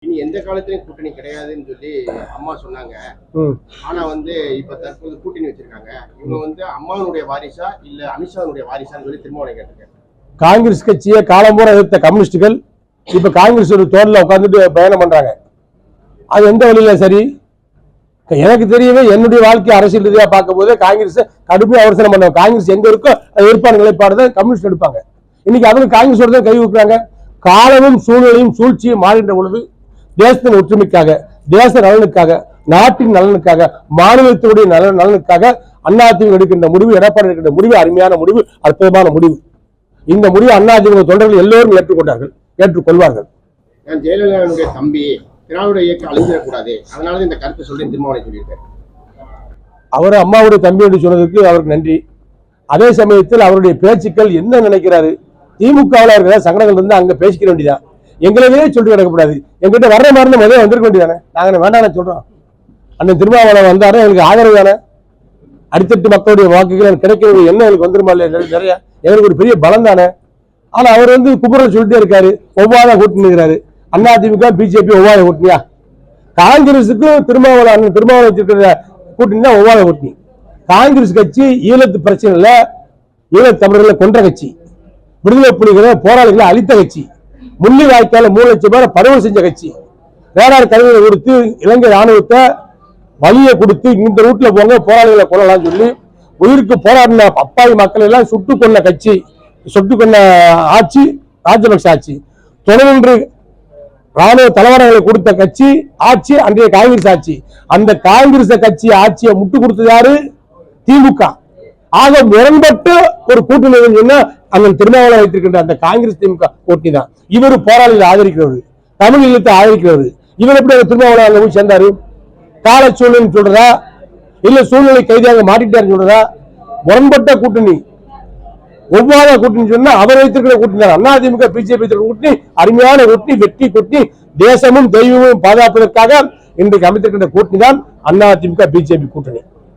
இனி எந்த காலத்திலயும் கூட்டணி கிடையாதுன்னு சொல்லி அம்மா சொன்னாங்க. ஆனா இப்ப தற்போது கூட்டணி வச்சிருக்காங்க. இவங்க அம்மாவுடைய வாரிசா இல்ல அமித்ஷாவுடைய வாரிசான்னு சொல்லி திருமாவளவன் கேட்டிருக்காங்க. காங்கிரஸ் கட்சியை காலம்பூரா எதிர்த்த கம்யூனிஸ்டுகள் இப்ப காங்கிரஸ் ஒரு தோல்ல உட்கார்ந்துட்டு பயணம் பண்றாங்க. அது எந்த வழியில சரி? எனக்கு தெரியவே என்னுடைய வாழ்க்கை அரசியல் ரீதியா பார்க்கும் போது காங்கிரஸ் கடுமையா அவசரம் பண்ணுவாங்க. காங்கிரஸ் எங்க இருக்கோ அது எடுப்பாங்க, நிலைப்பாடுதான் கம்யூனிஸ்ட் எடுப்பாங்க. இன்னைக்கு அவங்க காங்கிரஸோட தான் கை வைக்கிறாங்க. காலமும் சூழ்நிலையும் சூழ்ச்சியும் மாறின்ற பொழுது தேசத்தின் ஒற்றுமைக்காக, தேச நலனுக்காக, நாட்டின் நலனுக்காக, மாநிலத்தினுடைய நலனுக்காக அதிமுக எடுக்கின்ற முடிவு, எடப்பாடி எடுக்கின்ற முடிவு அருமையான முடிவு, அற்புதமான முடிவு. இந்த முடிவு அதிமுக தொண்டர்கள் எல்லோரும் ஏற்றுக்கொள்வார்கள். ஜெயலலிதாவுடைய தம்பி திராவிட இயக்கம் அழிஞ்சிடக்கூடாது, அதனால இந்த கருத்தை சொல்லி திருமாவளவன் சொல்லியிருக்காரு. அவர் அம்மாவுடைய தம்பி என்று சொன்னதுக்கு அவருக்கு நன்றி. அதே சமயத்தில் அவருடைய பேச்சுக்கள் என்ன நினைக்கிறாரு? திமுகவில் இருக்கிற சங்கடங்கள் இருந்து அங்க பேசிக்க வேண்டியதான். எங்களவே சொல்லிட்டு கிடக்கக்கூடாது. எங்கிட்ட வர்ற மாதிரி முதல்ல வந்திருக்க வேண்டியதானே. நாங்க வேண்டாம் சொல்றோம். அண்ணன் திருமாவளவன் வந்தாரு, எங்களுக்கு ஆதரவு தானே. அடித்தட்டு மக்களுடைய வாக்குகள் கிடைக்கிறது என்ன எங்களுக்கு வந்துருமா இல்லையா? நிறைய எங்களுக்கு ஒரு பெரிய பலம் தானே. ஆனா அவர் குப்புறல் சொல்லிட்டே இருக்காரு, ஒவ்வாத கூட்டணிக்கிறாரு. அதிமுக பிஜேபி ஒவ்வாத கூட்டணியா? காங்கிரசுக்கு திருமாவளவன் வச்சிருக்கிற கூட்டணி தான் ஒவ்வாத கூட்டணி. காங்கிரஸ் கட்சி ஈழத்து பிரச்சனைல ஈழத் தமிழர்களை கொன்ற கட்சி, விடுதலை புலிகளை போராளிகளை அழித்த கட்சி, முள்ளி வாய்க்கால 3 லட்சம் பேரை படுகொலை செஞ்ச கட்சி, ரேடார் கருவிகளை கொடுத்து இலங்கை ராணுவத்தை வழியை கொடுத்து இந்த ரூட்ல போங்க போராளிகளை கொள்ளலாம் சொல்லி உயிருக்கு போராடின அப்பாவி மக்கள் எல்லாம் சுட்டு கொண்ட கட்சி, சுட்டு கொண்ட ஆட்சி ராஜபக்ச ஆட்சி. தொடர்ந்து ராணுவ தலைவர்களை கொடுத்த கட்சி ஆட்சி அன்றைய காங்கிரஸ் ஆட்சி. அந்த காங்கிரஸ் கட்சி ஆட்சியை முட்டு கொடுத்தது யாரு? திமுக. ஆக முரண்பட்டு ஒரு கூட்டணி சொன்னா அந்த திருமாவளவன் வைத்திருக்கின்ற அந்த காங்கிரஸ் திமுக கூட்டணி தான். இவர் போராளிகளை ஆதரிக்கிறவர், தமிழ் ஈழத்தை ஆதரிக்கிறவர். இவர் எப்படி அந்த திருமாவளவன் அங்க போய் சேர்ந்தாரு? கால சூழ்நிலை சொல்றதா இல்ல சூழ்நிலை கைதியாக மாட்டிட்டாருன்னு சொல்றதா? முரண்பட்ட கூட்டணி, ஒவ்வாத கூட்டணி சொன்னா அவர் வைத்திருக்கிற கூட்டணி தான். அதிமுக பிஜேபி கூட்டணி அருமையான கூட்டணி, வெற்றி கூட்டணி, தேசமும் தெய்வமும் பாதுகாப்பதற்காக இன்றைக்கு அமைத்திருக்கின்ற கூட்டணி தான் அதிமுக பிஜேபி கூட்டணி.